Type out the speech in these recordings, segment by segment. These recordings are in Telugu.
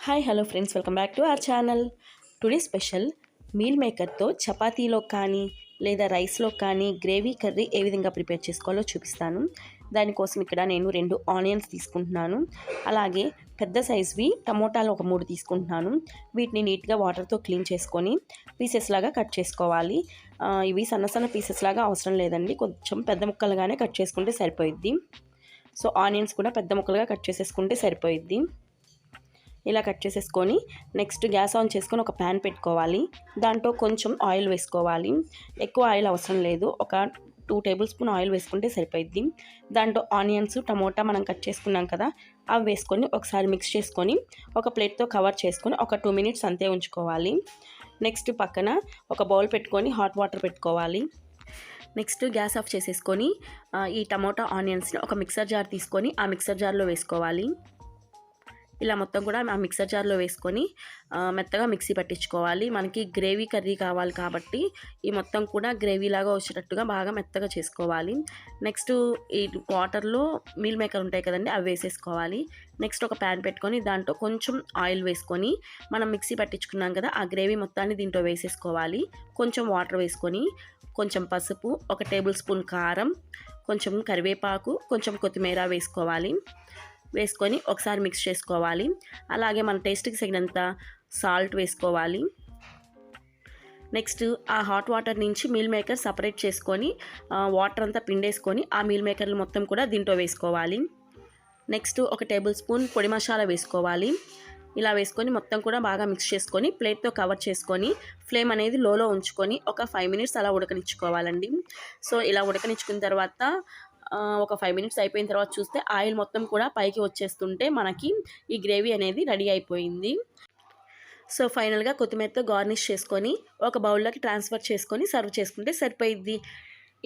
Hi hello friends, welcome back to our channel. Today special meal మేకర్తో చపాతీలో కానీ లేదా రైస్లో కానీ గ్రేవీ కర్రీ ఏ విధంగా ప్రిపేర్ చేసుకోవాలో చూపిస్తాను. దానికోసం ఇక్కడ నేను 2 ఆనియన్స్ తీసుకుంటున్నాను. అలాగే పెద్ద సైజ్వి టమోటాలు ఒక 3 తీసుకుంటున్నాను. వీటిని నీట్గా వాటర్తో క్లీన్ చేసుకొని పీసెస్ లాగా కట్ చేసుకోవాలి. ఇవి సన్న సన్న పీసెస్ లాగా అవసరం లేదండి, కొంచెం పెద్ద ముక్కలుగానే కట్ చేసుకుంటే సరిపోయిద్ది. సో ఆనియన్స్ కూడా పెద్ద ముక్కలుగా కట్ చేసేసుకుంటే సరిపోయిద్ది. ఇలా కట్ చేసేసుకొని నెక్స్ట్ గ్యాస్ ఆన్ చేసుకొని ఒక ప్యాన్ పెట్టుకోవాలి. దాంట్లో కొంచెం ఆయిల్ వేసుకోవాలి. ఎక్కువ ఆయిల్ అవసరం లేదు, ఒక 2 టేబుల్ స్పూన్ ఆయిల్ వేసుకుంటే సరిపోయిద్ది. దాంట్లో ఆనియన్స్, టమోటా మనం కట్ చేసుకున్నాం కదా, అవి వేసుకొని ఒకసారి మిక్స్ చేసుకొని ఒక ప్లేట్తో కవర్ చేసుకొని ఒక 2 మినిట్స్ అంతే ఉంచుకోవాలి. నెక్స్ట్ పక్కన ఒక బౌల్ పెట్టుకొని హాట్ వాటర్ పెట్టుకోవాలి. నెక్స్ట్ గ్యాస్ ఆఫ్ చేసేసుకొని ఈ టమోటా ఆనియన్స్ని ఒక మిక్సర్ జార్ తీసుకొని ఆ మిక్సర్ జార్లో వేసుకోవాలి. ఇలా మొత్తం కూడా ఆ మిక్సర్ జార్లో వేసుకొని మెత్తగా మిక్సీ పట్టించుకోవాలి. మనకి గ్రేవీ కర్రీ కావాలి కాబట్టి ఈ మొత్తం కూడా గ్రేవీలాగా వచ్చేటట్టుగా బాగా మెత్తగా చేసుకోవాలి. నెక్స్ట్ ఈ వాటర్లో మీల్ మేకర్ ఉంటాయి కదండి, అవి వేసేసుకోవాలి. నెక్స్ట్ ఒక ప్యాన్ పెట్టుకొని దాంట్లో కొంచెం ఆయిల్ వేసుకొని మనం మిక్సీ పట్టించుకున్నాం కదా, ఆ గ్రేవీ మొత్తాన్ని దీంట్లో వేసేసుకోవాలి. కొంచెం వాటర్ వేసుకొని కొంచెం పసుపు, ఒక టేబుల్ స్పూన్ కారం, కొంచెం కరివేపాకు, కొంచెం కొత్తిమీర వేసుకొని ఒకసారి మిక్స్ చేసుకోవాలి. అలాగే మన టేస్ట్కి తగినంత సాల్ట్ వేసుకోవాలి. నెక్స్ట్ ఆ హాట్ వాటర్ నుంచి మీల్ మేకర్ సపరేట్ చేసుకొని వాటర్ అంతా పిండేసుకొని ఆ మీల్ మేకర్లు మొత్తం కూడా దీంట్లో వేసుకోవాలి. నెక్స్ట్ ఒక టేబుల్ స్పూన్ పొడి మసాలా వేసుకోవాలి. ఇలా వేసుకొని మొత్తం కూడా బాగా మిక్స్ చేసుకొని ప్లేట్తో కవర్ చేసుకొని ఫ్లేమ్ అనేది లోలో ఉంచుకొని ఒక 5 మినిట్స్ అలా ఉడకనిచ్చుకోవాలండి. సో ఇలా ఉడకనిచ్చుకున్న తర్వాత ఒక 5 మినిట్స్ అయిపోయిన తర్వాత చూస్తే ఆయిల్ మొత్తం కూడా పైకి వచ్చేస్తుంటే మనకి ఈ గ్రేవీ అనేది రెడీ అయిపోయింది. సో ఫైనల్గా కొత్తిమీరతో గార్నిష్ చేసుకొని ఒక బౌల్లోకి ట్రాన్స్ఫర్ చేసుకొని సర్వ్ చేసుకుంటే సరిపోయిద్ది.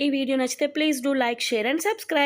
ఈ వీడియో నచ్చితే please do like, share and subscribe.